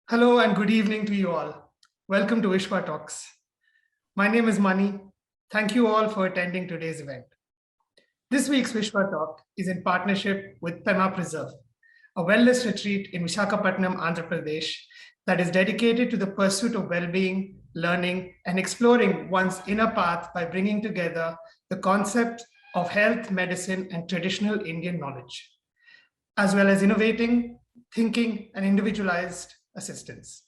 Hello and good evening to you all. Welcome to WishwaTalks. My name is Mani. Thank you all for attending today's event. This week's WishwaTalk is in partnership with Pema Preserve, a wellness retreat in Visakhapatnam, Andhra Pradesh that is dedicated to the pursuit of well-being, learning, and exploring one's inner path by bringing together the concept of health, medicine, and traditional Indian knowledge, as well as innovating, thinking, and individualized assistance.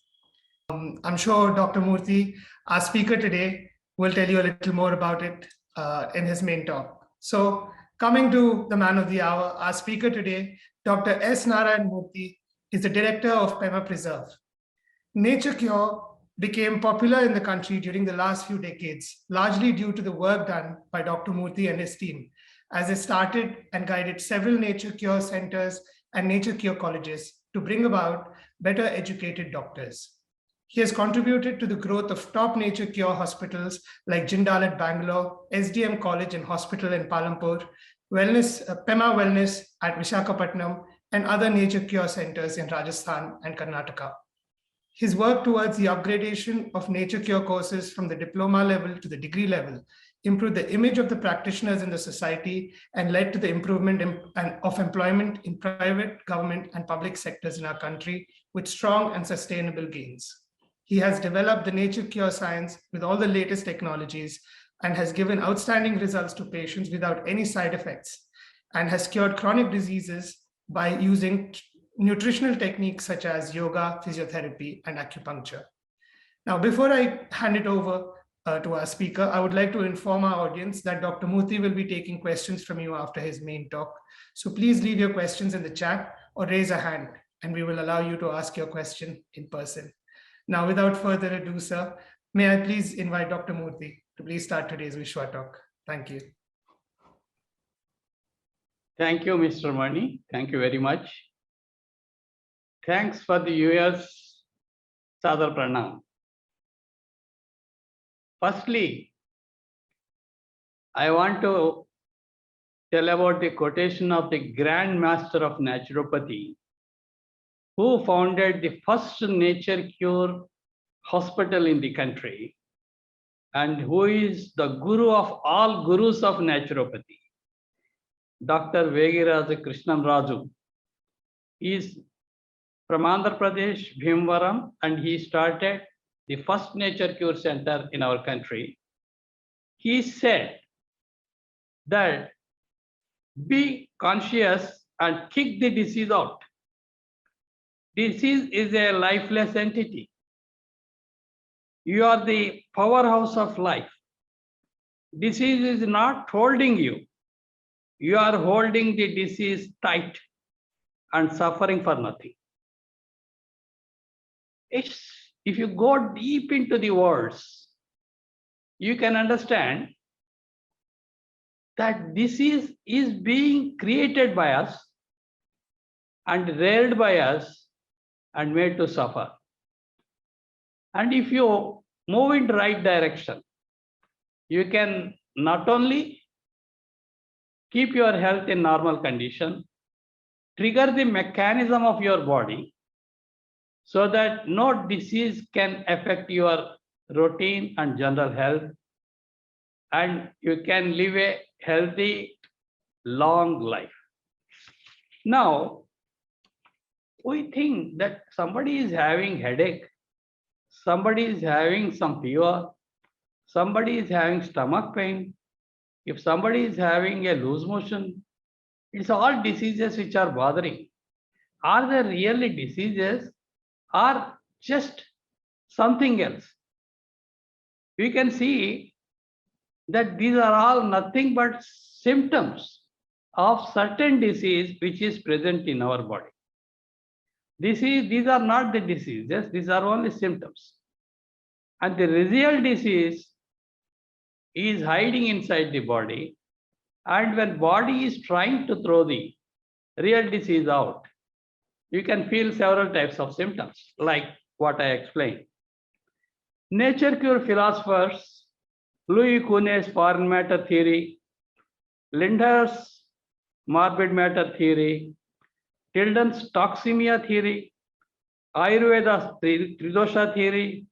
I'm sure Dr. Murthy, our speaker today, will tell you a little more about it in his main talk. So coming to the man of the hour, our speaker today, Dr. S.Narayana Murthy, is the director of Pema Preserve. Nature Cure became popular in the country during the last few decades, largely due to the work done by Dr. Murthy and his team, as they started and guided several nature cure centers and nature cure colleges to bring about better educated doctors. He has contributed to the growth of top nature cure hospitals like Jindal at Bangalore, S.D.M College and Hospital in Palampur, Pema Wellness at Visakhapatnam, and other nature cure centers in Rajasthan and Karnataka. His work towards the upgradation of nature cure courses from the diploma level to the degree level improved the image of the practitioners in the society and led to the improvement of employment in private, government, and public sectors in our country with strong and sustainable gains. He has developed the nature cure science with all the latest technologies and has given outstanding results to patients without any side effects and has cured chronic diseases by using nutritional techniques such as yoga, physiotherapy, and acupuncture. Now, before I hand it over to our speaker, I would like to inform our audience that Dr. Murthy will be taking questions from you after his main talk. So please leave your questions in the chat or raise a hand, and we will allow you to ask your question in person. Now, without further ado, sir, may I please invite Dr. Murthy to please start today's Vishwa Talk. Thank you. Thank you, Mr. Mani. Thank you very much. Thanks for the US Sadar Pranam. Firstly, I want to tell about the quotation of the Grand Master of Naturopathy, who founded the first nature cure hospital in the country and who is the guru of all gurus of naturopathy. Dr. Vegiraja Krishnan Raju is from Andhra Pradesh, Bhimvaram, and he started the first nature cure center in our country. He said that be conscious and kick the disease out. Disease is a lifeless entity. You are the powerhouse of life. Disease is not holding you. You are holding the disease tight and suffering for nothing. If you go deep into the words, you can understand that disease is being created by us and reared by us and made to suffer. And if you move in the right direction, you can not only keep your health in normal condition, trigger the mechanism of your body so that no disease can affect your routine and general health, and you can live a healthy, long life. Now, we think that somebody is having headache, somebody is having some fever, somebody is having stomach pain, if somebody is having a loose motion, it's all diseases which are bothering. Are they really diseases or just something else? We can see that these are all nothing but symptoms of certain disease which is present in our body. These are not the diseases, these are only symptoms. And the real disease is hiding inside the body, and when body is trying to throw the real disease out, you can feel several types of symptoms like what I explained. Nature cure philosophers, Louis Kuhn's foreign matter theory, Linder's morbid matter theory, Tilden's toxemia theory, Ayurveda's Tridosha theory,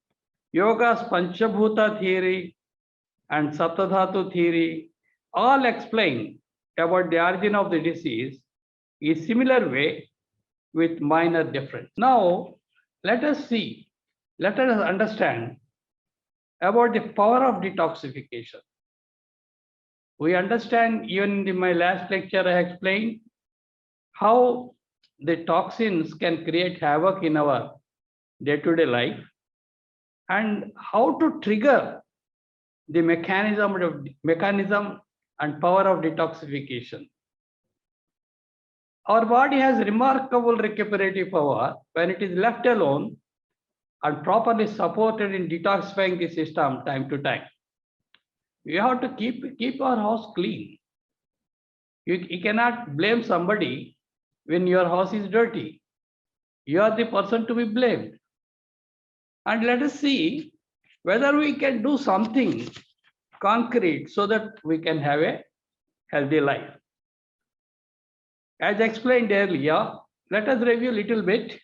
Yoga's Panchabhuta theory, and Saptadhatu theory all explain about the origin of the disease in a similar way with minor difference. Now, let us understand about the power of detoxification. We understand, even in my last lecture, I explained how the toxins can create havoc in our day-to-day life and how to trigger the mechanism and power of detoxification. Our body has remarkable recuperative power when it is left alone and properly supported in detoxifying the system time to time. We have to keep our house clean. You cannot blame somebody when your house is dirty. You are the person to be blamed. And let us see whether we can do something concrete so that we can have a healthy life. As explained earlier, let us review a little bit.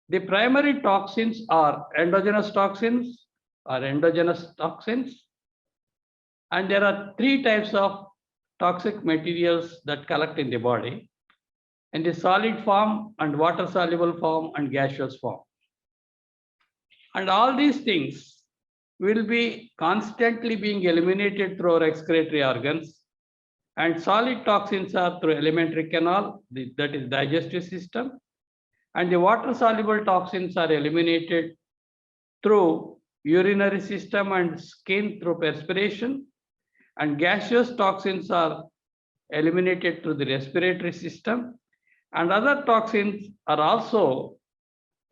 The primary toxins are endogenous toxins or endogenous toxins. And there are three types of toxic materials that collect in the body: in the solid form and water soluble form and gaseous form. And all these things will be constantly being eliminated through our excretory organs. And solid toxins are through alimentary canal, that is digestive system. And the water soluble toxins are eliminated through urinary system and skin through perspiration. And gaseous toxins are eliminated through the respiratory system. And other toxins are also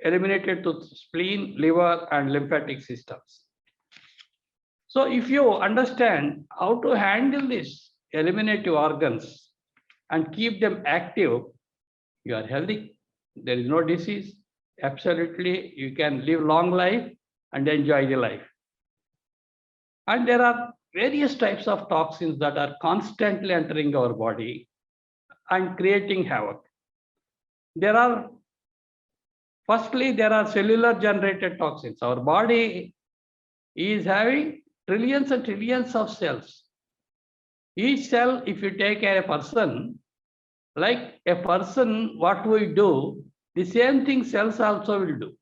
eliminated to spleen, liver, and lymphatic systems. So if you understand how to handle these eliminative organs and keep them active, you are healthy. There is no disease. Absolutely, you can live long life and enjoy the life. And there are various types of toxins that are constantly entering our body and creating havoc. Firstly, there are cellular generated toxins. Our body is having trillions and trillions of cells. Each cell, if you take a person, like a person, what we do, the same thing cells also will do.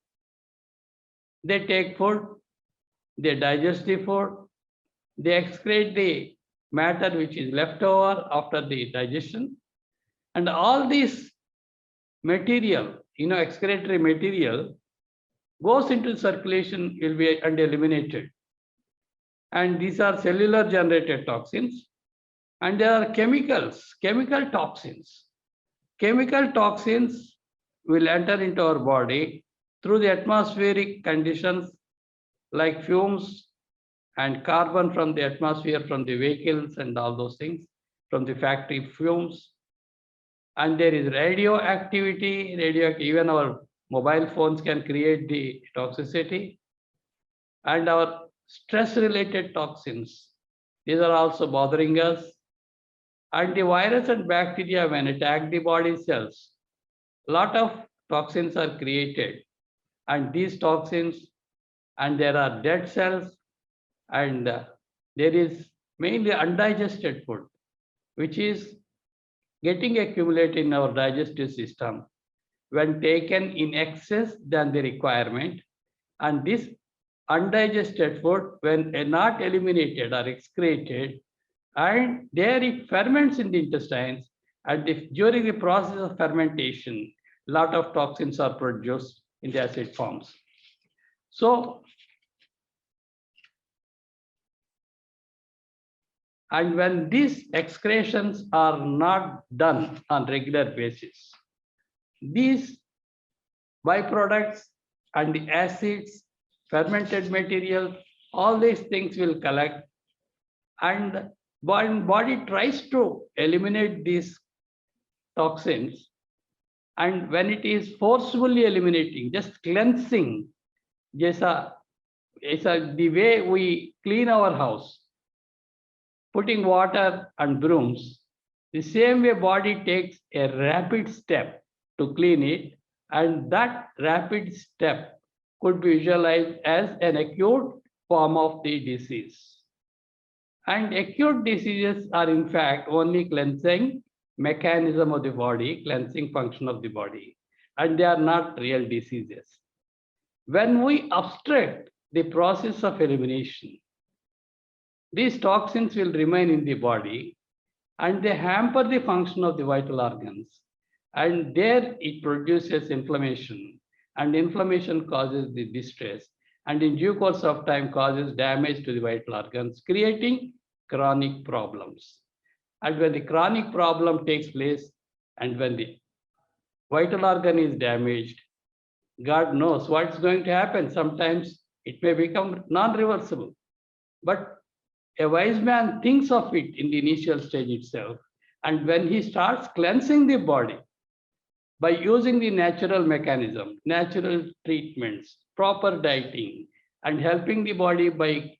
They take food, they digest the food, they excrete the matter which is left over after the digestion. And all this material, excretory material, goes into circulation, will be and eliminated. And these are cellular generated toxins. And there are chemical toxins. Chemical toxins will enter into our body through the atmospheric conditions like fumes and carbon from the atmosphere, from the vehicles and all those things, from the factory fumes. And there is radioactivity, even our mobile phones can create the toxicity. And our stress-related toxins, these are also bothering us. And the virus and bacteria, when attack the body cells, a lot of toxins are created. And these toxins, and there are dead cells, and there is mainly undigested food, which is getting accumulated in our digestive system when taken in excess than the requirement. And this undigested food, when not eliminated or excreted, and there it ferments in the intestines, and during the process of fermentation, a lot of toxins are produced in the acid forms. So, and when these excretions are not done on regular basis, these byproducts and the acids, fermented material, all these things will collect, and body tries to eliminate these toxins. And when it is forcefully eliminating, just cleansing, the way we clean our house, putting water and brooms, the same way body takes a rapid step to clean it, And that rapid step could be visualized as an acute form of the disease. And acute diseases are in fact only cleansing mechanism of the body, cleansing function of the body, and they are not real diseases. When we obstruct the process of elimination, these toxins will remain in the body and they hamper the function of the vital organs. And there it produces inflammation, and inflammation causes the distress, and in due course of time causes damage to the vital organs, creating chronic problems. And when the chronic problem takes place and when the vital organ is damaged, God knows what's going to happen. Sometimes it may become non-reversible. But a wise man thinks of it in the initial stage itself. And when he starts cleansing the body by using the natural mechanism, natural treatments, proper dieting, and helping the body by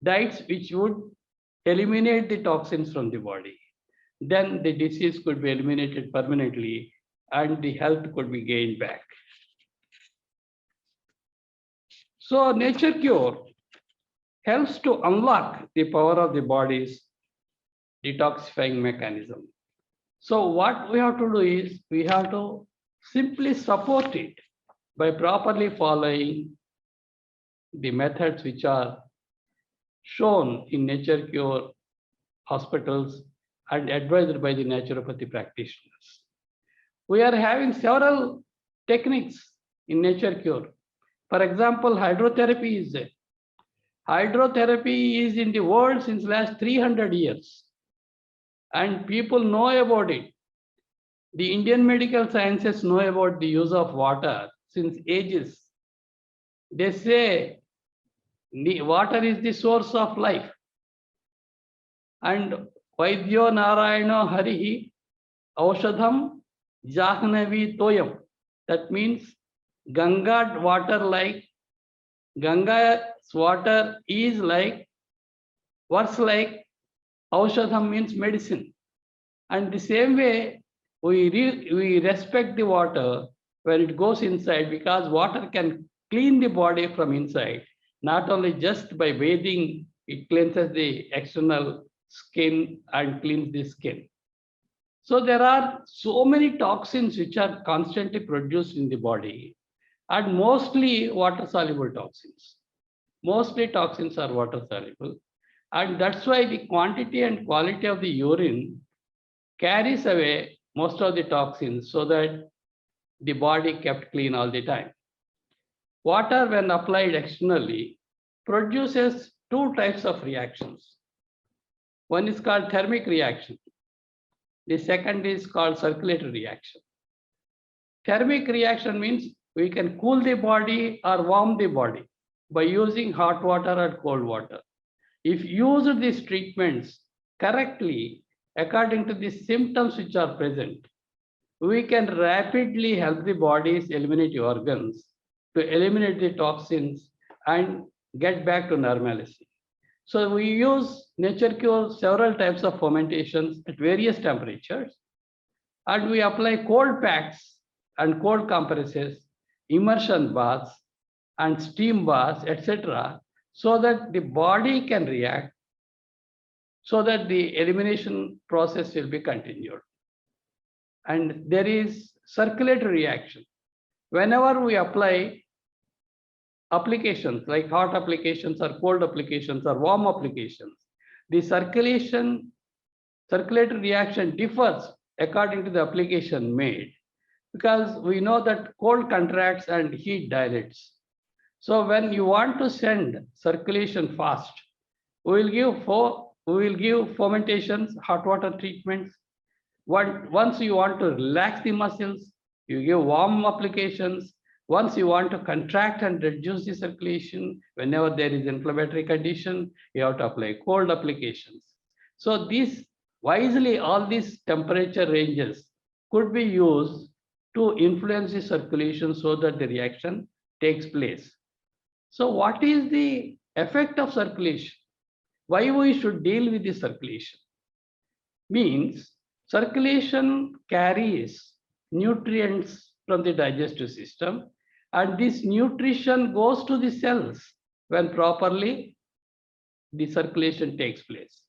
diets which would eliminate the toxins from the body, then the disease could be eliminated permanently and the health could be gained back. So nature cure helps to unlock the power of the body's detoxifying mechanism. So what we have to do is we have to simply support it by properly following the methods which are shown in nature cure hospitals and advised by the naturopathy practitioners. We are having several techniques in nature cure. For example, hydrotherapy is there. Hydrotherapy is in the world since last 300 years. And people know about it. The Indian medical sciences know about the use of water since ages. They say the water is the source of life. And Vaidyo Narayano Harihi Aushadham Jahnavi Toyam. That means Ganga water Ganga's water is works like Aushadham means medicine. And the same way, we respect the water when it goes inside, because water can clean the body from inside. Not only just by bathing, it cleanses the external skin and cleans the skin. So there are so many toxins which are constantly produced in the body, and mostly water-soluble toxins. Mostly toxins are water-soluble. And that's why the quantity and quality of the urine carries away most of the toxins so that the body kept clean all the time. Water, when applied externally, produces two types of reactions. One is called thermic reaction. The second is called circulatory reaction. Thermic reaction means we can cool the body or warm the body by using hot water or cold water. If used these treatments correctly, according to the symptoms which are present, we can rapidly help the body's eliminate organs to eliminate the toxins and get back to normalcy. So we use nature cure several types of fermentations at various temperatures, and we apply cold packs and cold compresses, immersion baths and steam baths, etc., so that the body can react, so that the elimination process will be continued. And there is circulatory reaction. Whenever we apply applications like hot applications or cold applications or warm applications, the circulatory reaction differs according to the application made, because we know that cold contracts and heat dilates. So when you want to send circulation fast, we will give fermentations, hot water treatments. Once you want to relax the muscles, you give warm applications. Once you want to contract and reduce the circulation, whenever there is inflammatory condition, you have to apply cold applications. So wisely, all these temperature ranges could be used to influence the circulation so that the reaction takes place. So what is the effect of circulation? Why we should deal with the circulation? Means circulation carries nutrients from the digestive system, and this nutrition goes to the cells when properly the circulation takes place.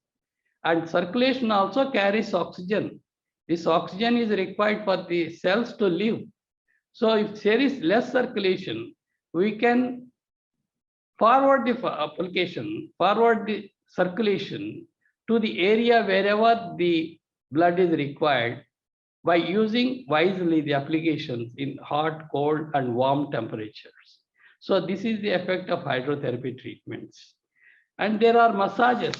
And circulation also carries oxygen. This oxygen is required for the cells to live. So if there is less circulation, we can forward the circulation to the area wherever the blood is required by using wisely the applications in hot, cold, and warm temperatures. So this is the effect of hydrotherapy treatments. And there are massages.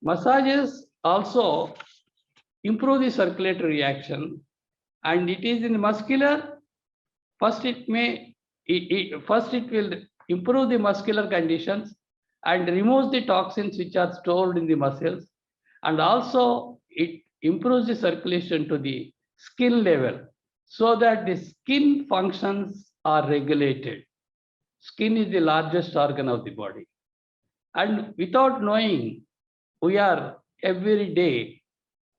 Massages also improve the circulatory reaction, and it is in the muscular. First, it will improve the muscular conditions and removes the toxins which are stored in the muscles, and also it improves the circulation to the skin level so that the skin functions are regulated. Skin is the largest organ of the body, and without knowing, we are every day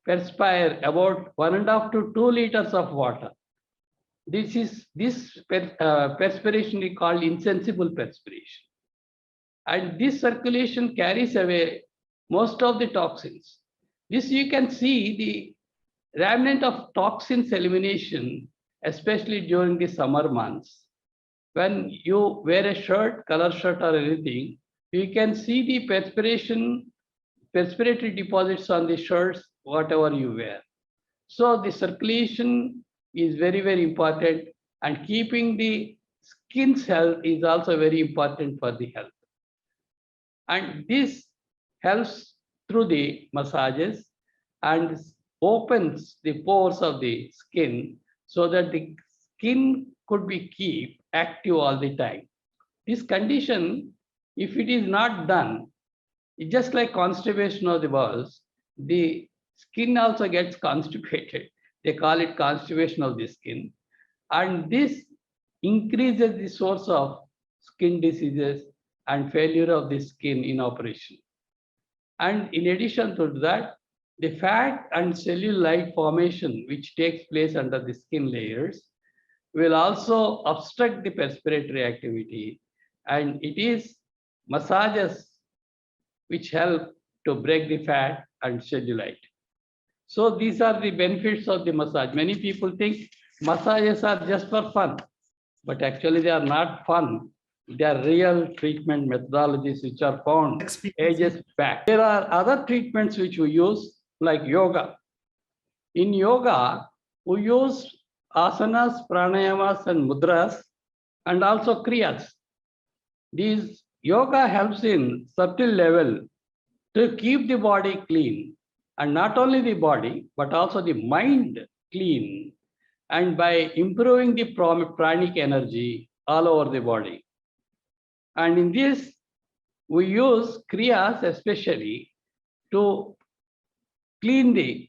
perspire about 1.5 to 2 liters of water. This perspiration is called insensible perspiration. And this circulation carries away most of the toxins. This you can see the remnant of toxins elimination, especially during the summer months. When you wear a shirt, color shirt or anything, you can see the respiratory deposits on the shirts, whatever you wear. So the circulation is very, very important, and keeping the skin's health is also very important for the health. And this helps through the massages and opens the pores of the skin so that the skin could be kept active all the time. This condition, if it is not done, it's just like constipation of the bowels, the skin also gets constipated. They call it constipation of the skin. And this increases the source of skin diseases and failure of the skin in operation. And in addition to that, the fat and cellulite formation, which takes place under the skin layers, will also obstruct the respiratory activity. And it is massages which help to break the fat and cellulite. So these are the benefits of the massage. Many people think massages are just for fun, but actually they are not fun. They are real treatment methodologies which are found ages back. There are other treatments which we use, like yoga. In yoga, we use asanas, pranayamas, and mudras, and also kriyas. These yoga helps in subtle level to keep the body clean, and not only the body, but also the mind clean, and by improving the pranic energy all over the body. And in this, we use kriyas especially to clean the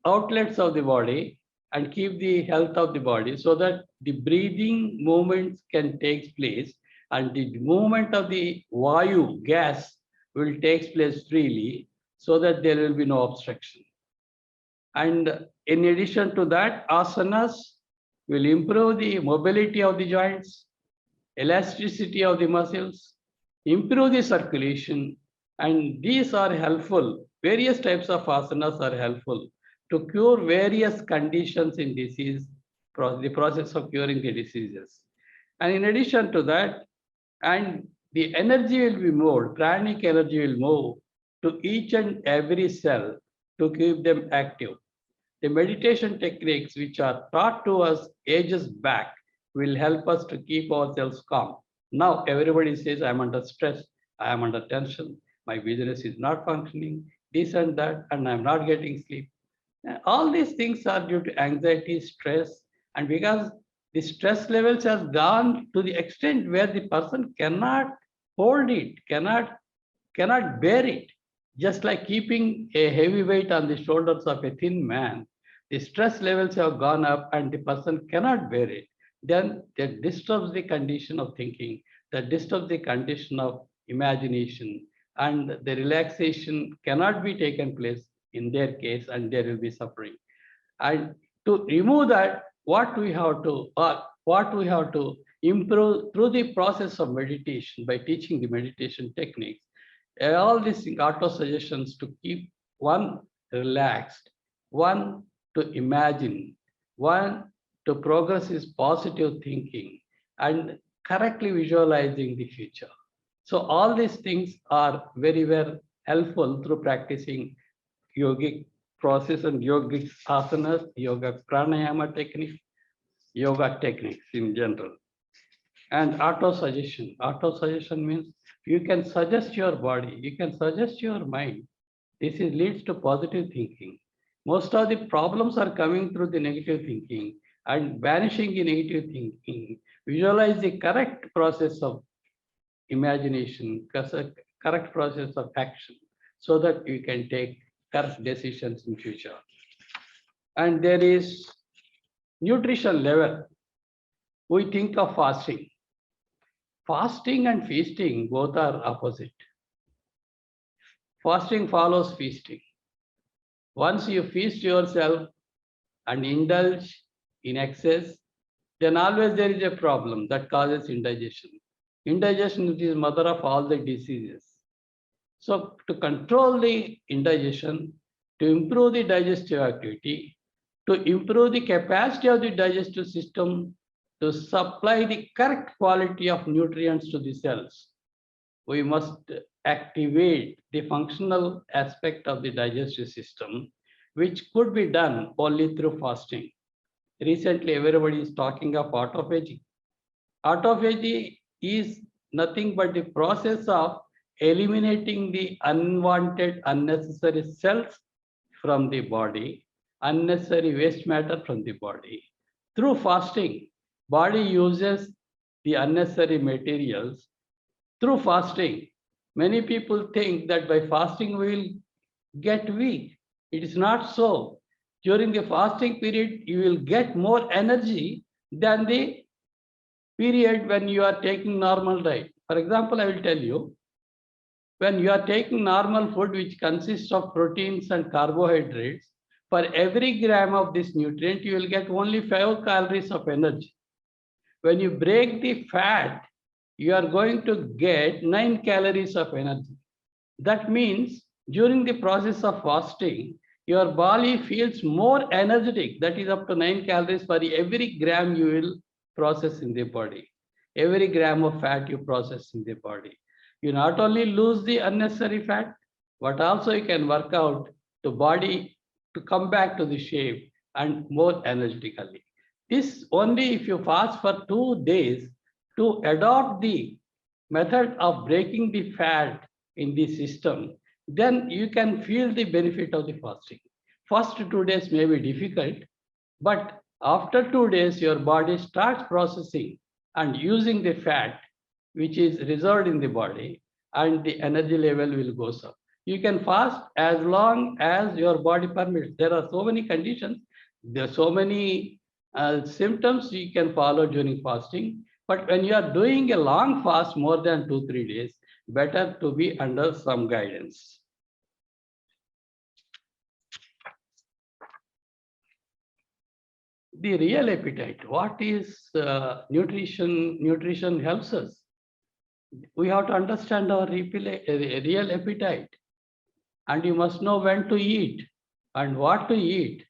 outlets of the body and keep the health of the body so that the breathing movements can take place and the movement of the vayu gas will take place freely so that there will be no obstruction. And in addition to that, asanas will improve the mobility of the joints, elasticity of the muscles, improve the circulation, and these are helpful. Various types of asanas are helpful to cure various conditions in disease, the process of curing the diseases. And in addition to that, and the energy will be moved, pranic energy will move to each and every cell to keep them active. The meditation techniques which are taught to us ages back will help us to keep ourselves calm. Now everybody says, I'm under stress, I am under tension, my business is not functioning, this and that, and I'm not getting sleep. And all these things are due to anxiety, stress, and because the stress levels have gone to the extent where the person cannot hold it, cannot bear it. Just like keeping a heavy weight on the shoulders of a thin man, the stress levels have gone up and the person cannot bear it. Then that disturbs the condition of thinking, that disturbs the condition of imagination, and the relaxation cannot be taken place in their case, and there will be suffering. And to remove that, what we have to improve through the process of meditation by teaching the meditation techniques. All these auto suggestions to keep one relaxed, one to imagine, one to progress is positive thinking and correctly visualizing the future. So all these things are very well helpful through practicing yogic process and yogic asanas, yoga pranayama techniques, yoga techniques in general. And auto suggestion. Auto suggestion means you can suggest your body, you can suggest your mind. This leads to positive thinking. Most of the problems are coming through the negative thinking, and banishing the negative thinking, visualize the correct process of imagination, correct process of action, so that you can take correct decisions in future. And there is nutrition level. We think of fasting. Fasting and feasting both are opposite. Fasting follows feasting. Once you feast yourself and indulge in excess, then always there is a problem that causes indigestion. Indigestion is mother of all the diseases. So to control the indigestion, to improve the digestive activity, to improve the capacity of the digestive system to supply the correct quality of nutrients to the cells, we must activate the functional aspect of the digestive system, which could be done only through fasting. Recently, everybody is talking of autophagy. Autophagy is nothing but the process of eliminating the unwanted, unnecessary cells from the body, unnecessary waste matter from the body. Through fasting, body uses the unnecessary materials. Through fasting, many people think that by fasting we will get weak. It is not so. During the fasting period, you will get more energy than the period when you are taking normal diet. For example, I will tell you, when you are taking normal food, which consists of proteins and carbohydrates, for every gram of this nutrient, you will get only 5 calories of energy. When you break the fat, you are going to get 9 calories of energy. That means during the process of fasting, your body feels more energetic. That is up to 9 calories for every gram you will process in the body. Every gram of fat you process in the body. You not only lose the unnecessary fat, but also you can work out the body to come back to the shape and more energetically. This only if you fast for 2 days to adopt the method of breaking the fat in the system, then you can feel the benefit of the fasting. First 2 days may be difficult, but after 2 days, your body starts processing and using the fat which is reserved in the body, and the energy level will go up. You can fast as long as your body permits. There are so many conditions, there are so many symptoms you can follow during fasting. But when you are doing a long fast, more than 2-3 days, better to be under some guidance. The real appetite. What is nutrition? Nutrition helps us. We have to understand our real appetite. And you must know when to eat and what to eat,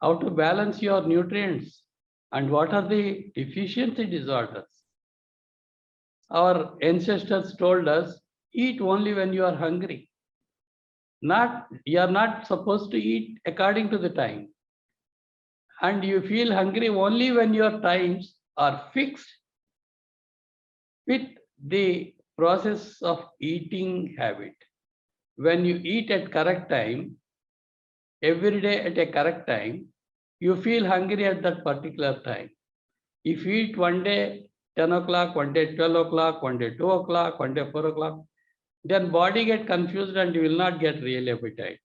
how to balance your nutrients, and what are the deficiency disorders. Our ancestors told us, eat only when you are hungry. You are not supposed to eat according to the time. And you feel hungry only when your times are fixed with the process of eating habit. When you eat at correct time, every day at a correct time, you feel hungry at that particular time. If you eat one day 10 o'clock, one day 12 o'clock, one day 2 o'clock, one day 4 o'clock, then body get confused and you will not get real appetite.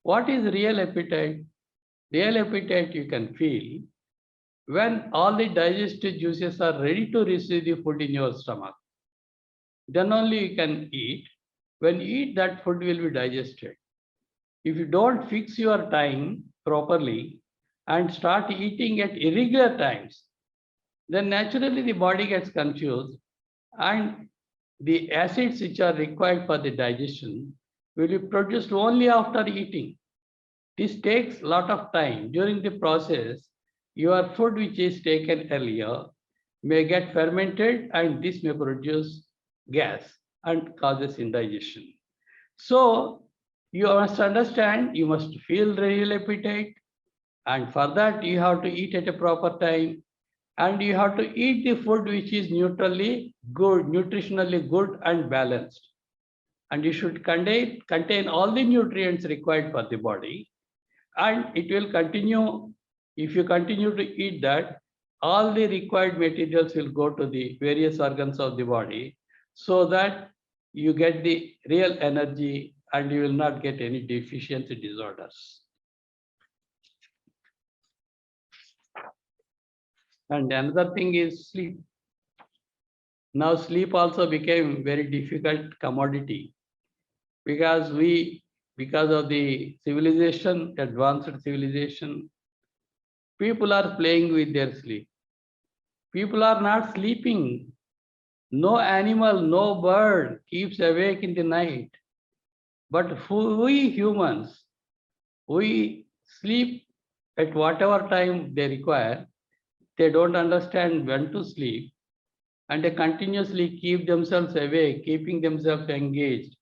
What is real appetite? Real appetite you can feel when all the digestive juices are ready to receive the food in your stomach. Then only you can eat. When you eat, that food will be digested. If you don't fix your time properly, and start eating at irregular times, then naturally the body gets confused and the acids which are required for the digestion will be produced only after eating. This takes a lot of time. During the process, your food which is taken earlier may get fermented and this may produce gas and causes indigestion. So you must understand, you must feel real appetite, and for that you have to eat at a proper time, and you have to eat the food which is neutrally good, nutritionally good and balanced. And you should contain all the nutrients required for the body. And it will continue, if you continue to eat that, all the required materials will go to the various organs of the body so that you get the real energy and you will not get any deficiency disorders. And another thing is sleep. Now sleep also became very difficult commodity because of the civilization, advanced civilization, people are playing with their sleep. People are not sleeping. No animal, no bird keeps awake in the night. But we humans, we sleep at whatever time they require. They don't understand when to sleep, and they continuously keep themselves awake, keeping themselves engaged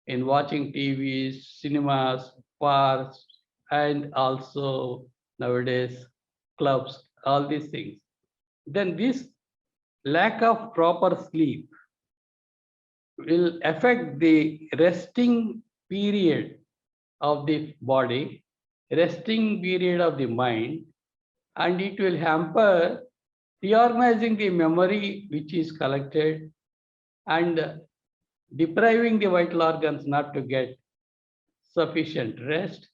in watching TVs, cinemas, parks, and also nowadays clubs, all these things. Then this lack of proper sleep will affect the resting period of the body, resting period of the mind, and it will hamper reorganizing the memory which is collected and depriving the vital organs not to get sufficient rest,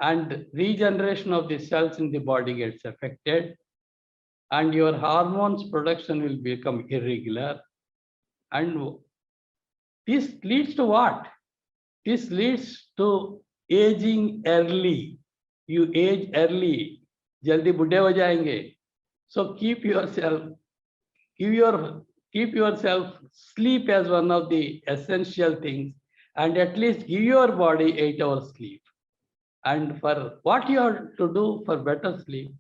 and regeneration of the cells in the body gets affected, and your hormones production will become irregular. And this leads to what? This leads to aging early. You age early, jaldi budde ho jayenge. So keep yourself sleep as one of the essential things, and at least give your body 8 hours sleep. And for what you have to do for better sleep,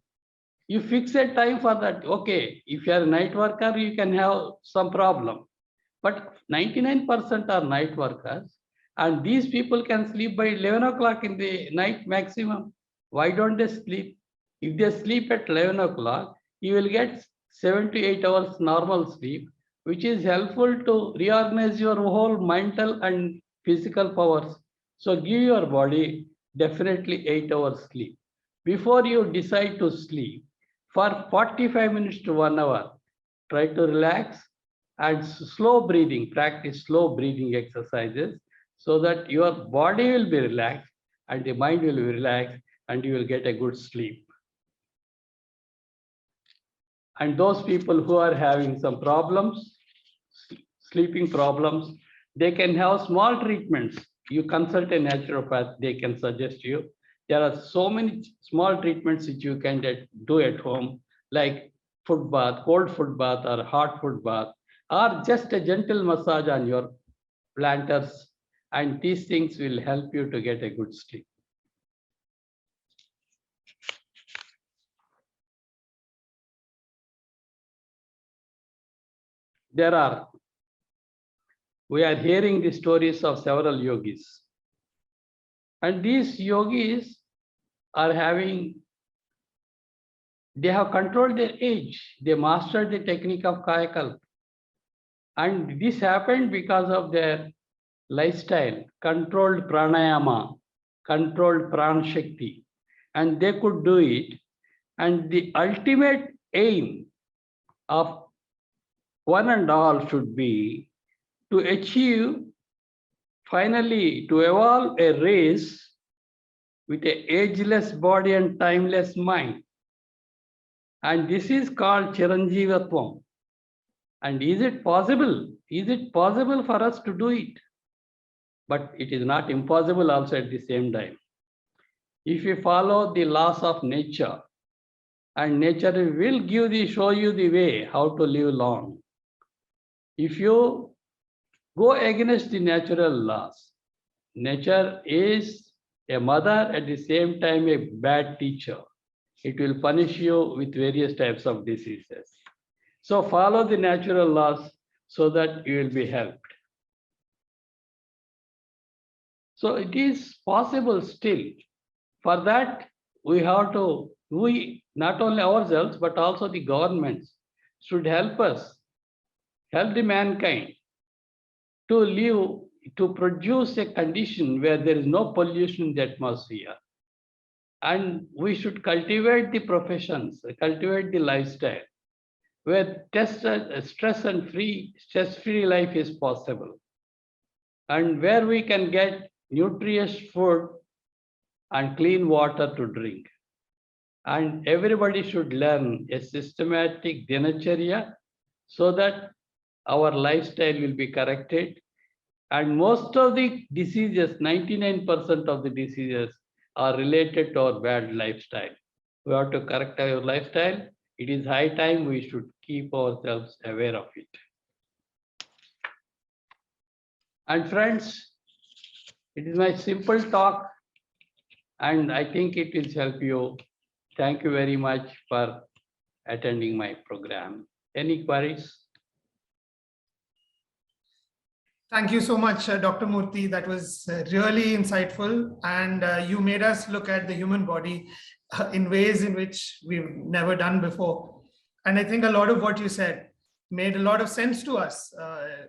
you fix a time for that. Okay, if you are a night worker, you can have some problem. But 99% are night workers, and these people can sleep by 11 o'clock in the night maximum. Why don't they sleep? If they sleep at 11 o'clock, you will get 7 to 8 hours normal sleep, which is helpful to reorganize your whole mental and physical powers. So give your body definitely 8 hours sleep. Before you decide to sleep, for 45 minutes to 1 hour, try to relax and slow breathing, practice slow breathing exercises so that your body will be relaxed and the mind will be relaxed and you will get a good sleep. And those people who are having some problems, sleeping problems, they can have small treatments. You consult a naturopath, they can suggest you. There are so many small treatments which you can do at home, like foot bath, cold foot bath or hot foot bath, or just a gentle massage on your planters. And these things will help you to get a good sleep. We are hearing the stories of several yogis. And these yogis are they have controlled their age. They mastered the technique of Kayakalp. And this happened because of their lifestyle, controlled pranayama, controlled prana shakti. And they could do it. And the ultimate aim of one and all should be to achieve, finally, to evolve a race with an ageless body and timeless mind. And this is called Chiranjeevatvam. And is it possible? Is it possible for us to do it? But it is not impossible also at the same time. if you follow the laws of nature, and nature will show you the way how to live long. If you go against the natural laws, nature is a mother at the same time a bad teacher. It will punish you with various types of diseases. So follow the natural laws so that you will be helped. So it is possible still. For that, we not only ourselves, but also the governments should help us, help the mankind to live, to produce a condition where there is no pollution in the atmosphere. And we should cultivate the professions, cultivate the lifestyle, where stress-free life is possible, and where we can get nutritious food and clean water to drink. And everybody should learn a systematic dinacharya so that our lifestyle will be corrected. And most of the diseases, 99% of the diseases are related to our bad lifestyle. We have to correct our lifestyle. It is high time we should keep ourselves aware of it. And friends, it is my simple talk, and I think it will help you. Thank you very much for attending my program. Any queries? Thank you so much, Dr. Murthy. That was really insightful, and you made us look at the human body in ways in which we've never done before. And I think a lot of what you said made a lot of sense to us,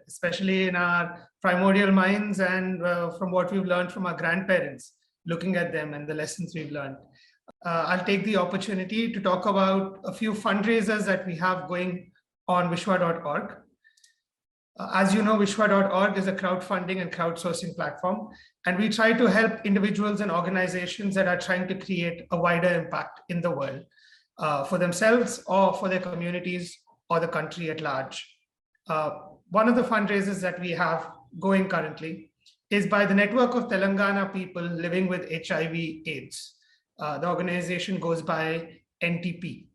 especially in our primordial minds and from what we've learned from our grandparents, looking at them and the lessons we've learned. I'll take the opportunity to talk about a few fundraisers that we have going on Wishwa.org. As you know, Wishwa.org is a crowdfunding and crowdsourcing platform, and we try to help individuals and organizations that are trying to create a wider impact in the world for themselves or for their communities or the country at large. One of the fundraisers that we have going currently is by the network of Telangana people living with HIV/AIDS. The organization goes by NTP.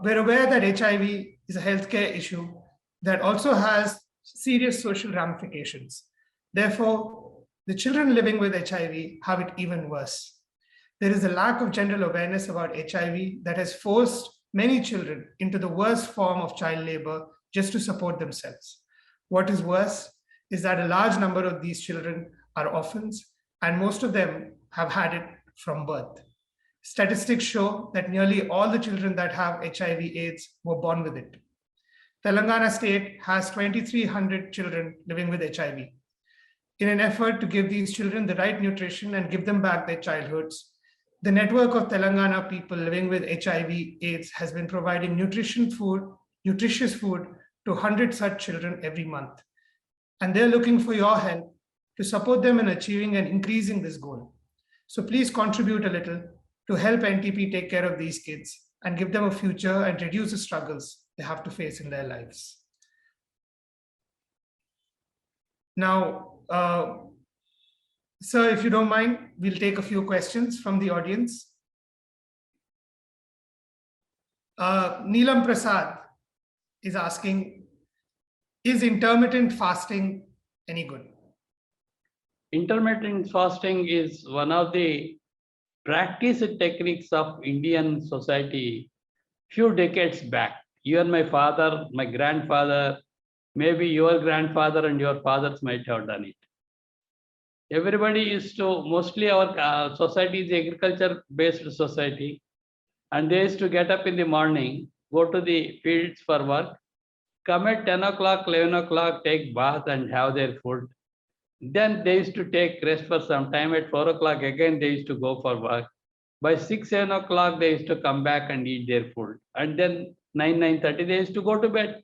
We're aware that HIV is a healthcare issue that also has serious social ramifications. Therefore, the children living with HIV have it even worse. There is a lack of general awareness about HIV that has forced many children into the worst form of child labor just to support themselves. What is worse is that a large number of these children are orphans, and most of them have had it from birth. Statistics show that nearly all the children that have HIV/AIDS were born with it. Telangana state has 2,300 children living with HIV. In an effort to give these children the right nutrition and give them back their childhoods, the network of Telangana people living with HIV/AIDS has been providing nutritious food to 100 such children every month. And they're looking for your help to support them in achieving and increasing this goal. So please contribute a little to help NTP take care of these kids and give them a future and reduce the struggles they have to face in their lives. Now, sir, if you don't mind, we'll take a few questions from the audience. Neelam Prasad is asking, is intermittent fasting any good? Intermittent fasting is one of the practice techniques of Indian society few decades back. You and my father, my grandfather, maybe your grandfather and your fathers might have done it. Everybody used to, mostly our society is agriculture-based society, and they used to get up in the morning, go to the fields for work, come at 10 o'clock, 11 o'clock, take bath and have their food. Then they used to take rest for some time. At 4 o'clock, again, they used to go for work. By 6, 7 o'clock, they used to come back and eat their food. And then 9, 9:30, they used to go to bed.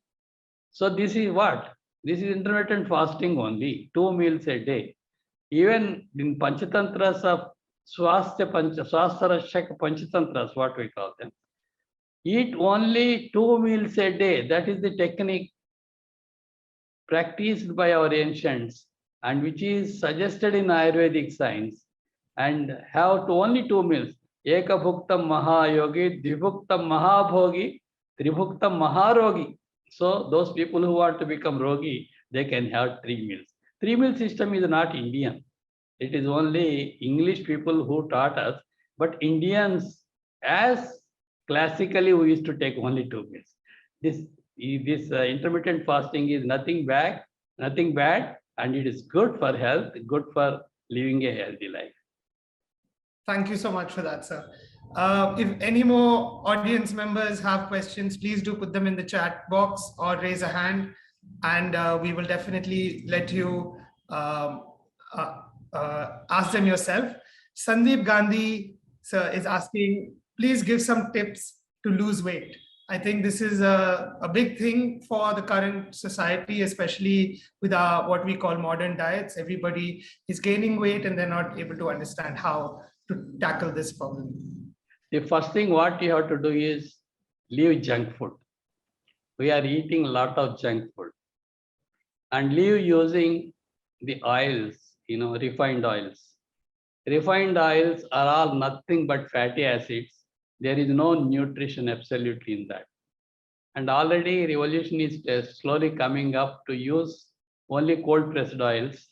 So this is what? This is intermittent fasting only, 2 meals a day. Even in Panchatantras of Swastarashaka Panchatantras, what we call them, eat only 2 meals a day. That is the technique practiced by our ancients and which is suggested in Ayurvedic science. and have to only 2 meals. Ekabhuktam Mahayogi, Dvibhuktam Mahabhogi, Tribhuktam Maharogi. So those people who want to become Rogi, they can have 3 meals. 3 meal system is not Indian. It is only English people who taught us, but Indians, as classically, we used to take only 2 meals. This intermittent fasting is nothing bad, and it is good for health, good for living a healthy life. Thank you so much for that, sir. If any more audience members have questions, please do put them in the chat box or raise a hand, and we will definitely let you ask them yourself. Sandeep Gandhi, sir, is asking, please give some tips to lose weight. I think this is a big thing for the current society, especially with our what we call modern diets. Everybody is gaining weight and they're not able to understand how to tackle this problem. The first thing what you have to do is leave junk food. We are eating a lot of junk food, and leave using the oils, refined oils. Refined oils are all nothing but fatty acids. There is no nutrition absolutely in that. And already revolution is slowly coming up to use only cold pressed oils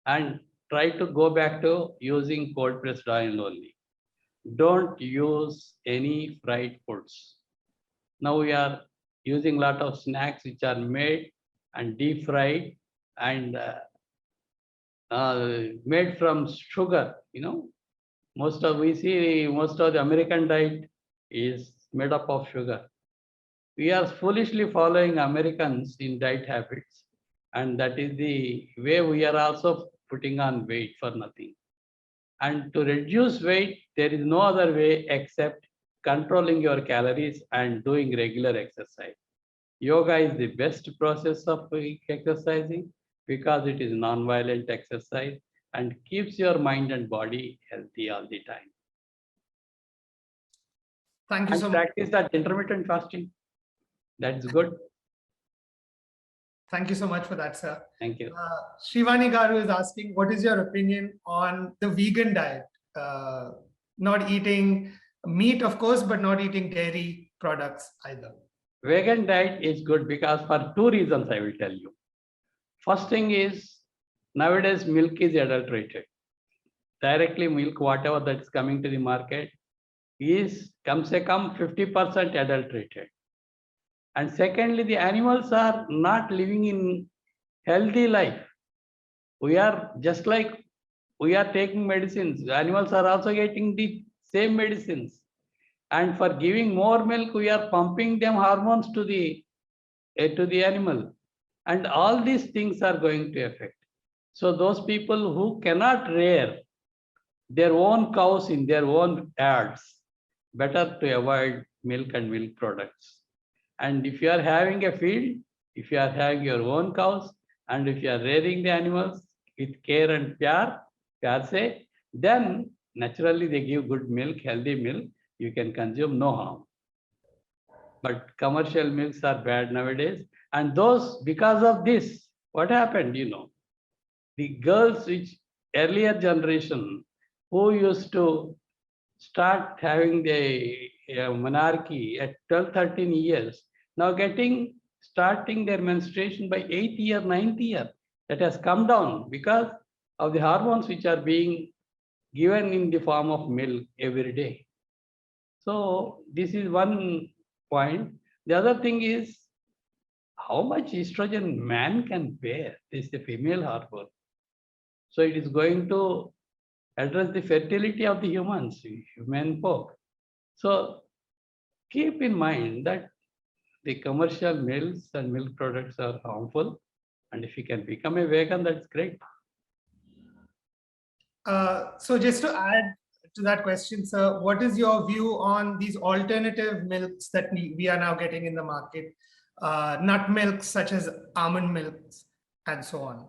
and try to go back to using cold pressed oil only. Don't use any fried foods. Now we are using a lot of snacks which are made and deep fried and made from sugar. Most of the American diet is made up of sugar. We are foolishly following Americans in diet habits, and that is the way we are also putting on weight for nothing. And to reduce weight, there is no other way except controlling your calories and doing regular exercise. Yoga is the best process of exercising because it is non-violent exercise and keeps your mind and body healthy all the time. Thank you and so much. practice that intermittent fasting. That's good. Thank you so much for that, sir. Thank you. Shivani Garu is asking, what is your opinion on the vegan diet? Not eating meat, of course, but not eating dairy products either. Vegan diet is good because for two reasons I will tell you. First thing is, nowadays milk is adulterated. Directly milk, whatever that's coming to the market, is come 50% adulterated. And secondly, the animals are not living in healthy life. We are just like we are taking medicines. The animals are also getting the same medicines. And for giving more milk, we are pumping them hormones to the animal. And all these things are going to affect. So those people who cannot rear their own cows in their own yards, better to avoid milk and milk products. And if you are having a field, if you are having your own cows, and if you are rearing the animals with care and pyar se, then naturally they give good milk, healthy milk, you can consume, no harm. But commercial milks are bad nowadays. And those, because of this, what happened, the girls which earlier generation who used to start having the monarchy at 12, 13 years, now starting their menstruation by 8th year, 9th year. That has come down because of the hormones which are being given in the form of milk every day. So this is one point. The other thing is how much estrogen man can bear. This is the female hormone. So it is going to address the fertility of the human folk. So keep in mind that the commercial milks and milk products are harmful. And if you can become a vegan, that's great. So just to add to that question, sir, what is your view on these alternative milks that we are now getting in the market? Nut milks such as almond milks and so on.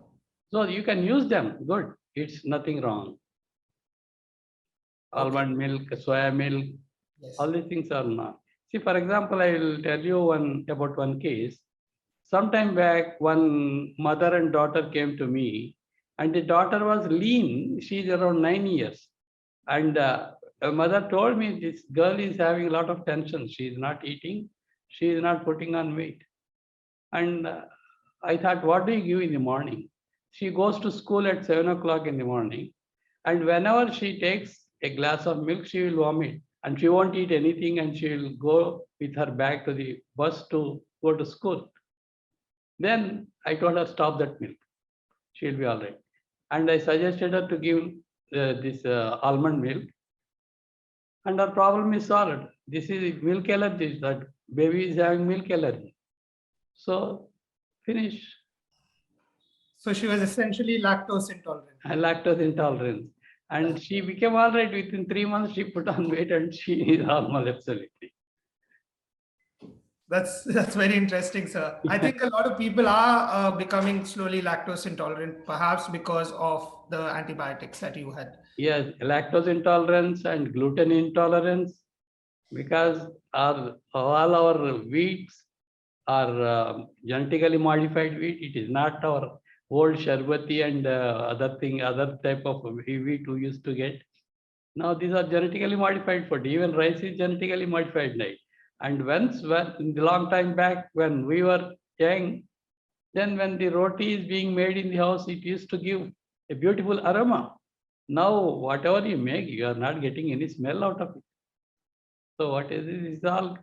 So you can use them, good. It's nothing wrong. Okay. Almond milk, soya milk, yes. All these things are not. See, for example, I will tell you about one case. Sometime back, one mother and daughter came to me, and the daughter was lean. She's around 9 years. And a mother told me this girl is having a lot of tension. She is not eating. She is not putting on weight. And I thought, what do you give in the morning? She goes to school at 7 o'clock in the morning. And whenever she takes a glass of milk, she will vomit. And she won't eat anything. And she will go with her bag to the bus to go to school. Then I told her, stop that milk. She'll be all right. And I suggested her to give this almond milk. And her problem is solved. This is milk allergy. That baby is having milk allergy. So finish. So she was essentially lactose intolerant. Lactose intolerance. And she became all right. Within 3 months, she put on weight and she is normal, absolutely. That's very interesting, sir. I think a lot of people are becoming slowly lactose intolerant, perhaps because of the antibiotics that you had. Yes, lactose intolerance and gluten intolerance, because all our wheats are genetically modified wheat. It is not our old sharbati and other type of wheat we used to get. Now these are genetically modified food. Even rice is genetically modified now. And when in the long time back when we were young, then when the roti is being made in the house, it used to give a beautiful aroma. Now whatever you make, you are not getting any smell out of it. So what is this? It's all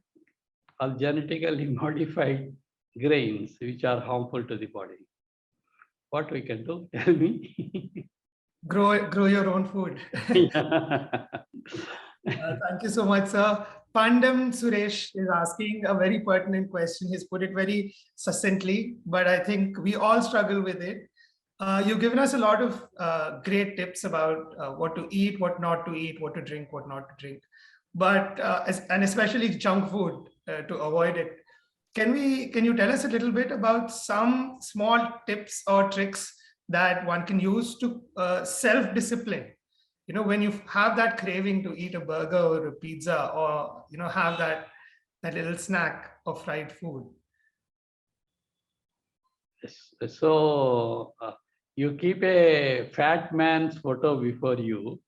genetically modified grains which are harmful to the body. What we can do? Tell me. Grow your own food. Thank you so much, sir. Pandam Suresh is asking a very pertinent question. He's put it very succinctly, but I think we all struggle with it. You've given us a lot of great tips about what to eat, what not to eat, what to drink, what not to drink, but and especially junk food to avoid it. Can you tell us a little bit about some small tips or tricks that one can use to self-discipline? You know, when you have that craving to eat a burger or a pizza, or have that little snack of fried food. So you keep a fat man's photo before you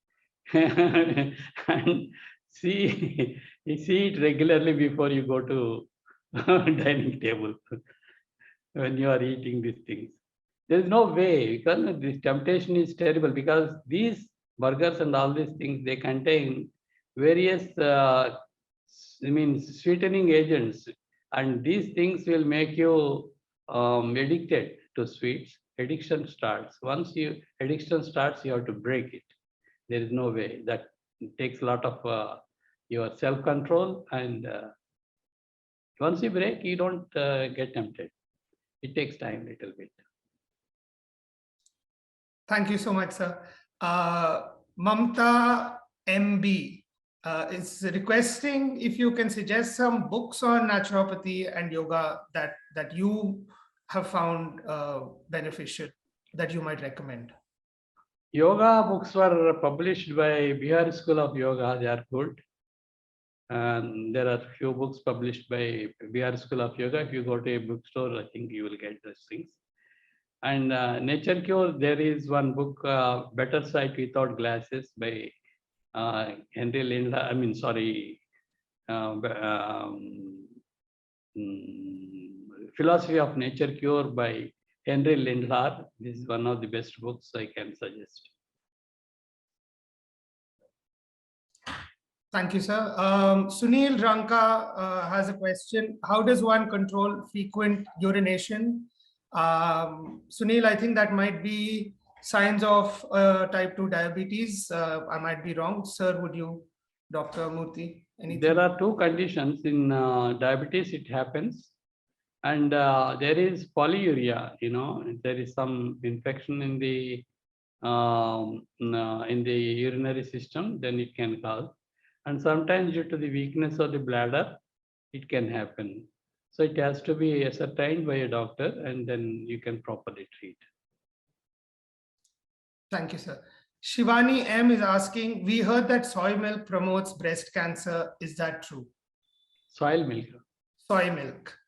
and see it regularly before you go to dining table when you are eating these things. There is no way, because this temptation is terrible, because these burgers and all these things, they contain various sweetening agents, and these things will make you addicted to sweets. Addiction starts. Once addiction starts, you have to break it. There is no way. That takes a lot of your self-control, and once you break, you don't get tempted. It takes time a little bit. Thank you so much, sir. Mamta MB is requesting if you can suggest some books on naturopathy and yoga that you have found beneficial, that you might recommend. Yoga books were published by Bihar School of Yoga. They are good. And there are few books published by Bihar School of Yoga. If you go to a bookstore, I think you will get those things. And Nature Cure, there is one book, Better Sight Without Glasses by Henry Lindlar. Philosophy of Nature Cure by Henry Lindlar. This is one of the best books I can suggest. Thank you, sir. Sunil Ranka has a question. How does one control frequent urination? Sunil, I think that might be signs of type 2 diabetes. I might be wrong. Sir, would you, Dr. Murthy? Anything? There are two conditions in diabetes. It happens. And there is polyuria, there is some infection in the urinary system, then it can cause. And sometimes due to the weakness of the bladder, it can happen. So it has to be ascertained by a doctor, and then you can properly treat. Thank you, sir. Shivani M is asking, we heard that soy milk promotes breast cancer. Is that true? Soy milk. Soy milk.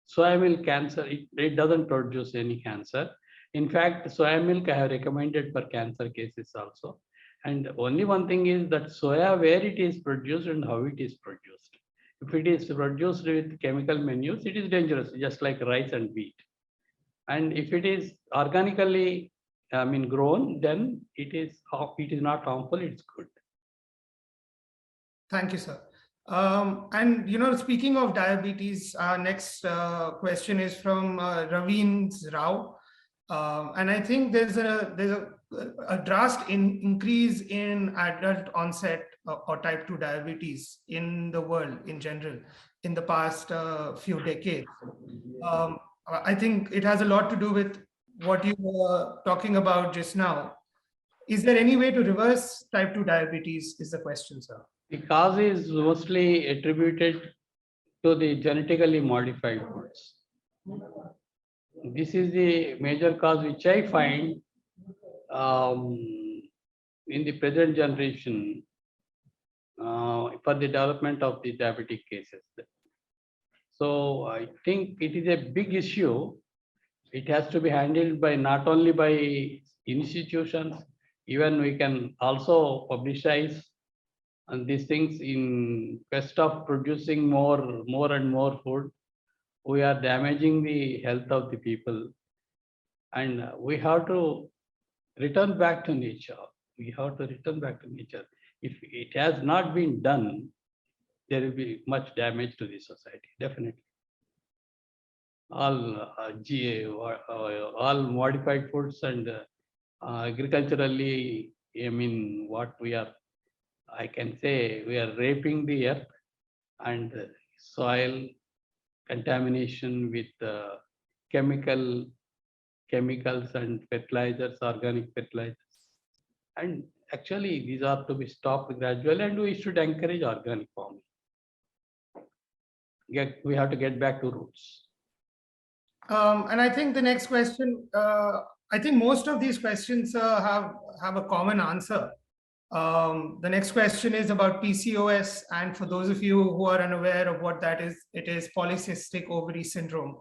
Soy milk cancer, it doesn't produce any cancer. In fact, soy milk I have recommended for cancer cases also. And only one thing is that soya, where it is produced and how it is produced. If it is produced with chemical manures, it is dangerous, just like rice and wheat. And if it is organically, grown, then it is not harmful, it's good. Thank you, sir. And speaking of diabetes, our next question is from Raveen Rao, and I think there's a drastic increase in adult onset or type 2 diabetes in the world in general in the past few decades. I think it has a lot to do with what you were talking about just now. Is there any way to reverse type 2 diabetes is the question, sir. The cause is mostly attributed to the genetically modified foods. This is the major cause which I find in the present generation for the development of the diabetic cases. So I think it is a big issue. It has to be handled by not only by institutions, even we can also publicize and these things in quest of producing more and more food. We are damaging the health of the people, and we have to return back to nature. We have to return back to nature. If it has not been done, there will be much damage to the society, definitely. All all modified foods and agriculturally, what we are, I can say we are raping the earth and soil contamination with chemicals and fertilizers, organic fertilizers. And actually, these are to be stopped gradually, and we should encourage organic farming. We have to get back to roots. And I think the next question, I think most of these questions have a common answer. The next question is about PCOS, and for those of you who are unaware of what that is, it is polycystic ovary syndrome,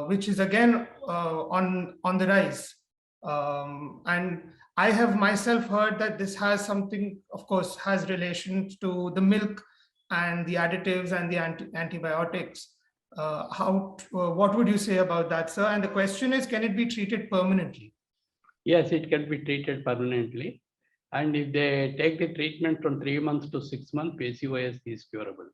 which is again on the rise. And I have myself heard that this has something, of course, has relation to the milk and the additives and the antibiotics. What would you say about that, sir? And the question is, can it be treated permanently? Yes, it can be treated permanently. And if they take the treatment from 3 months to 6 months, PCOS is curable.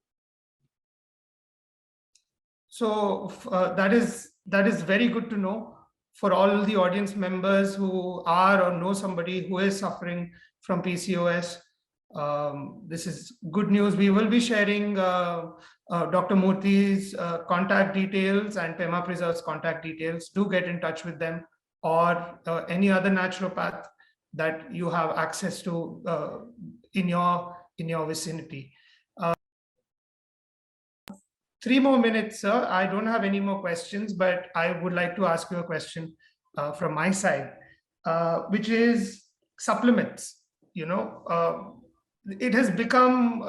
So that is very good to know for all the audience members who are or know somebody who is suffering from PCOS. This is good news. We will be sharing Dr. Murthy's contact details and Pema Preserve's contact details. Do get in touch with them, or any other naturopath that you have access to in your vicinity. 3 more minutes, sir. I don't have any more questions, but I would like to ask you a question from my side, which is supplements. It has become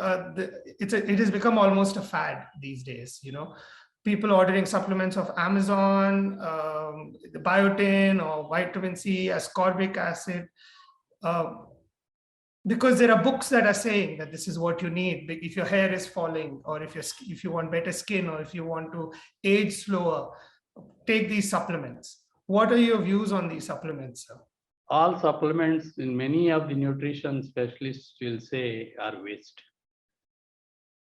it has become almost a fad these days. People ordering supplements of Amazon, the biotin or vitamin C, ascorbic acid, because there are books that are saying that this is what you need if your hair is falling, or if you want better skin, or if you want to age slower, take these supplements. What are your views on these supplements, sir? All supplements, in many of the nutrition specialists will say, are waste.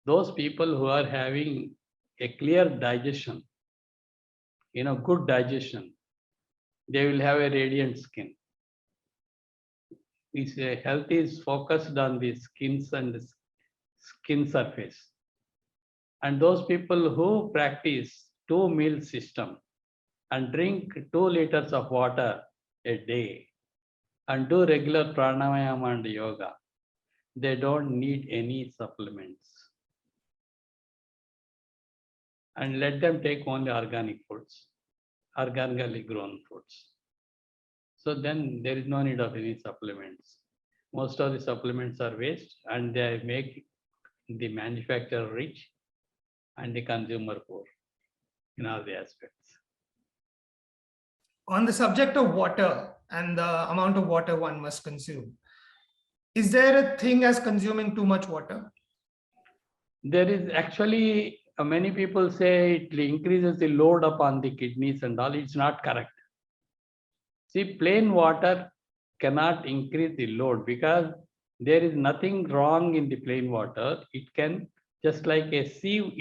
Those people who are having a clear digestion, good digestion, they will have a radiant skin. Health is focused on the skins and the skin surface. And those people who practice 2-meal system and drink 2 liters of water a day and do regular pranayama and yoga, they don't need any supplements. And let them take only organic foods, organically grown foods. So then there is no need of any supplements. Most of the supplements are waste, and they make the manufacturer rich and the consumer poor in all the aspects. On the subject of water and the amount of water one must consume, Is there a thing as consuming too much water? There is actually, many people say it increases the load upon the kidneys and all. It's not correct. See, plain water cannot increase the load because there is nothing wrong in the plain water. It can, just like a sieve,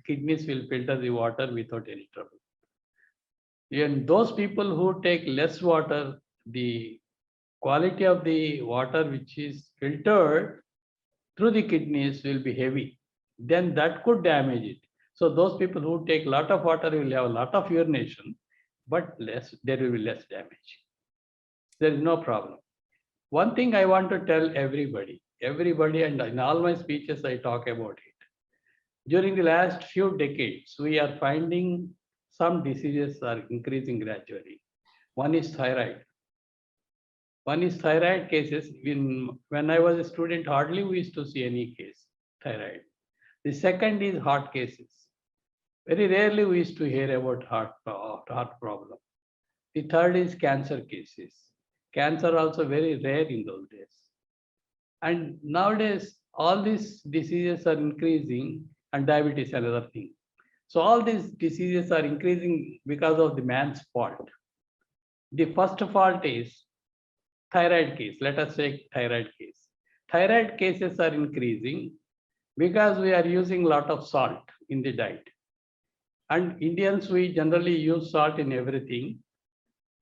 kidneys will filter the water without any trouble. And those people who take less water, the quality of the water which is filtered through the kidneys will be heavy. Then that could damage it. So those people who take a lot of water will have a lot of urination, but there will be less damage. There is no problem. One thing I want to tell everybody, and in all my speeches I talk about it. During the last few decades, we are finding some diseases are increasing gradually. One is thyroid. Cases. When I was a student, hardly we used to see any case, thyroid. The second is heart cases. Very rarely we used to hear about heart problem. The third is cancer cases. Cancer also very rare in those days. And nowadays, all these diseases are increasing, and diabetes another thing. So all these diseases are increasing because of the man's fault. The first fault is thyroid case. Let us take thyroid case. Thyroid cases are increasing because we are using a lot of salt in the diet. And Indians, we generally use salt in everything.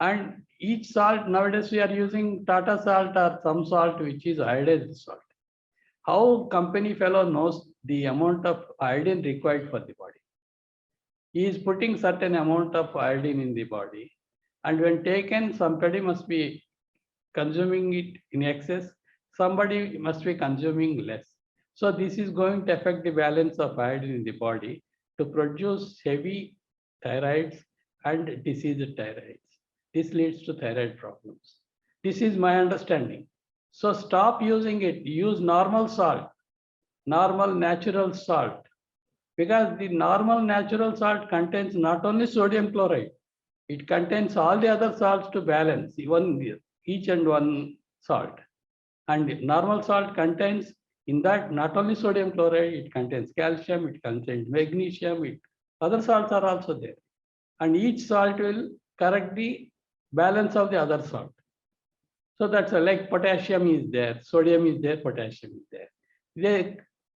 And each salt, nowadays we are using Tata salt or some salt which is iodized salt. How company fellow knows the amount of iodine required for the body? He is putting certain amount of iodine in the body. And when taken, somebody must be consuming it in excess, somebody must be consuming less. So this is going to affect the balance of iodine in the body to produce heavy thyroids and diseased thyroids. This leads to thyroid problems. This is my understanding. So stop using it. Use normal salt, normal natural salt, because the normal natural salt contains not only sodium chloride, it contains all the other salts to balance each and one salt. And normal salt contains in that not only sodium chloride, it contains calcium, it contains magnesium, other salts are also there. And each salt will correct the balance of the other salt. So that's like potassium is there, sodium is there, potassium is there. They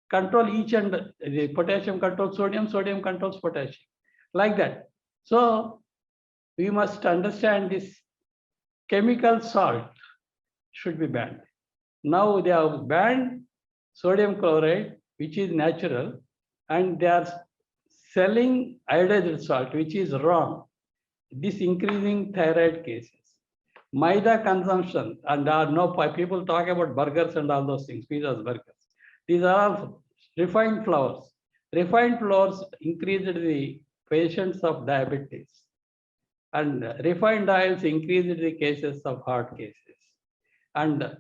control each, and the potassium controls sodium, sodium controls potassium, like that. So we must understand this chemical salt should be banned. Now they have banned sodium chloride, which is natural, and they are selling iodized salt, which is wrong. This increasing thyroid cases. Maida consumption, and people talk about burgers and all those things, pizzas, burgers. These are all refined flours. Refined flours increased the patients of diabetes. And refined oils increased the cases of heart cases. And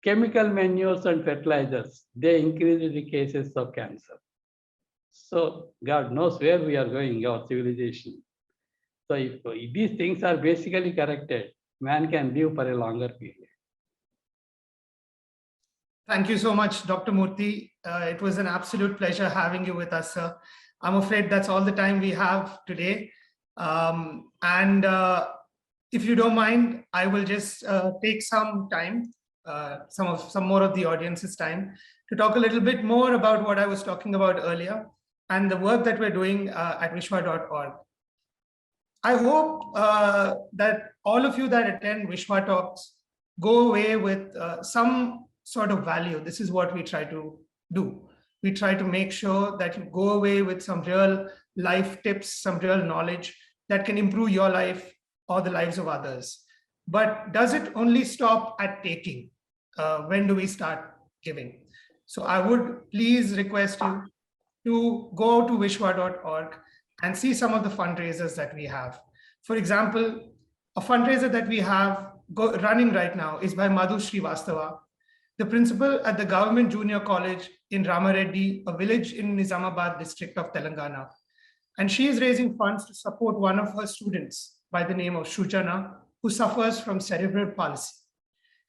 chemical manures and fertilizers, they increased the cases of cancer. So God knows where we are going, our civilization. So if these things are basically corrected, man can live for a longer period. Thank you so much, Dr. Murthy. It was an absolute pleasure having you with us, sir. I'm afraid that's all the time we have today. If you don't mind, I will just take some time, some more of the audience's time, to talk a little bit more about what I was talking about earlier and the work that we're doing at Wishwa.org. I hope that all of you that attend Wishwa Talks go away with some sort of value. This is what we try to do. We try to make sure that you go away with some real life tips, some real knowledge that can improve your life or the lives of others. But does it only stop at taking? When do we start giving? So I would please request you to go to Wishwa.org and see some of the fundraisers that we have. For example, a fundraiser that we have running right now is by Madhu Srivastava, the principal at the Government Junior College in Ramareddy, a village in Nizamabad district of Telangana. And she is raising funds to support one of her students by the name of Shujana, who suffers from cerebral palsy.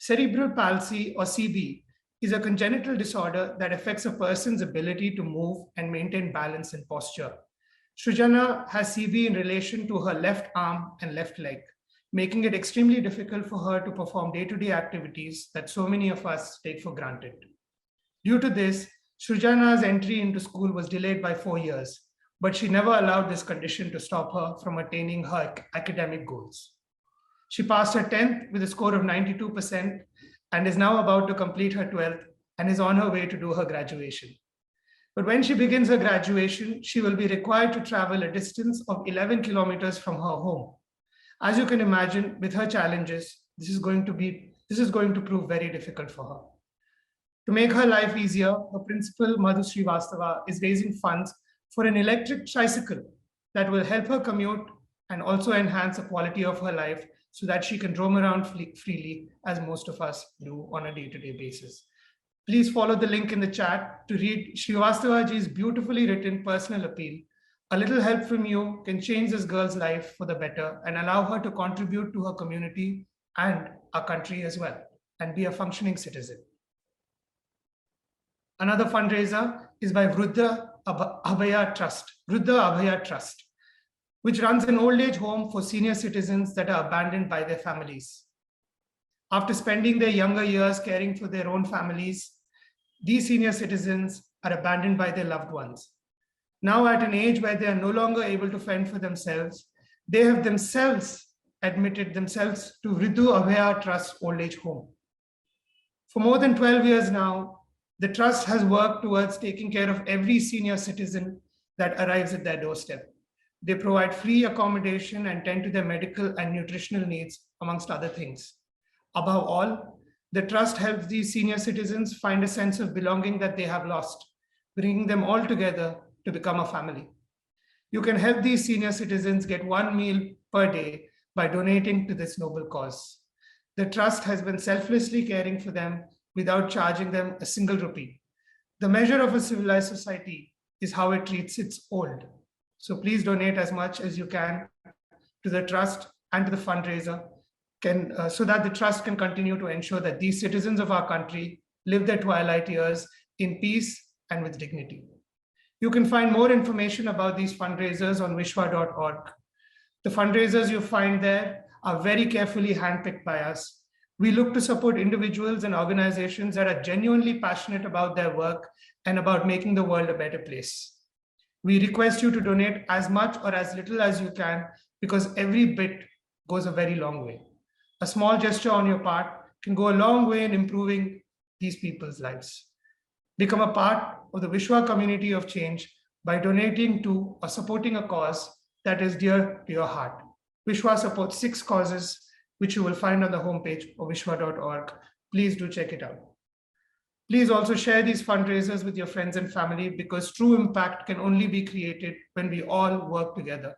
Cerebral palsy, or CB, is a congenital disorder that affects a person's ability to move and maintain balance and posture. Shrujana has CB in relation to her left arm and left leg, making it extremely difficult for her to perform day-to-day activities that so many of us take for granted. Due to this, Shrujana's entry into school was delayed by 4 years, but she never allowed this condition to stop her from attaining her academic goals. She passed her 10th with a score of 92% and is now about to complete her 12th and is on her way to do her graduation. But when she begins her graduation, she will be required to travel a distance of 11 kilometers from her home. As you can imagine, with her challenges, this is going to prove very difficult for her. To make her life easier, her principal, Madhu Srivastava, is raising funds for an electric tricycle that will help her commute and also enhance the quality of her life so that she can roam around freely, as most of us do on a day-to-day basis. Please follow the link in the chat to read Srivastavaji's beautifully written personal appeal. A little help from you can change this girl's life for the better and allow her to contribute to her community and our country as well, and be a functioning citizen. Another fundraiser is by Vruddha Abhaya Trust, which runs an old age home for senior citizens that are abandoned by their families. After spending their younger years caring for their own families, these senior citizens are abandoned by their loved ones. Now at an age where they are no longer able to fend for themselves, they have themselves admitted themselves to Vruddha Abhaya Trust old age home. For more than 12 years now, the trust has worked towards taking care of every senior citizen that arrives at their doorstep. They provide free accommodation and tend to their medical and nutritional needs, amongst other things. Above all, the trust helps these senior citizens find a sense of belonging that they have lost, bringing them all together to become a family. You can help these senior citizens get one meal per day by donating to this noble cause. The trust has been selflessly caring for them without charging them a single rupee. The measure of a civilized society is how it treats its old. So please donate as much as you can to the trust and to the fundraiser, so that the trust can continue to ensure that these citizens of our country live their twilight years in peace and with dignity. You can find more information about these fundraisers on wishwa.org. The fundraisers you find there are very carefully handpicked by us. We look to support individuals and organizations that are genuinely passionate about their work and about making the world a better place. We request you to donate as much or as little as you can, because every bit goes a very long way. A small gesture on your part can go a long way in improving these people's lives. Become a part of the Vishwa community of change by donating to or supporting a cause that is dear to your heart. Vishwa supports 6 causes, which you will find on the homepage of wishwa.org. Please do check it out. Please also share these fundraisers with your friends and family, because true impact can only be created when we all work together.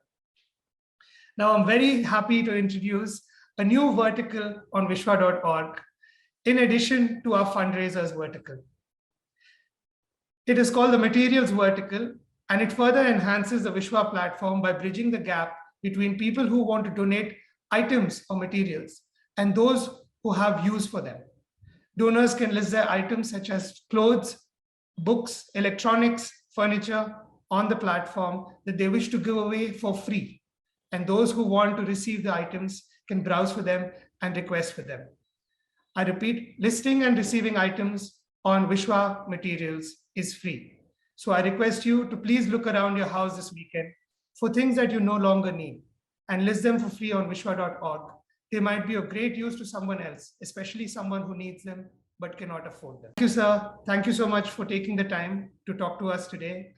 Now, I'm very happy to introduce a new vertical on wishwa.org, in addition to our fundraisers vertical. It is called the materials vertical, and it further enhances the Vishwa platform by bridging the gap between people who want to donate items or materials and those who have use for them. Donors can list their items such as clothes, books, electronics, furniture on the platform that they wish to give away for free. And those who want to receive the items can browse for them and request for them. I repeat, listing and receiving items on Vishwa materials is free. So I request you to please look around your house this weekend for things that you no longer need and list them for free on wishwa.org. They might be of great use to someone else, especially someone who needs them but cannot afford them. Thank you, sir. Thank you so much for taking the time to talk to us today.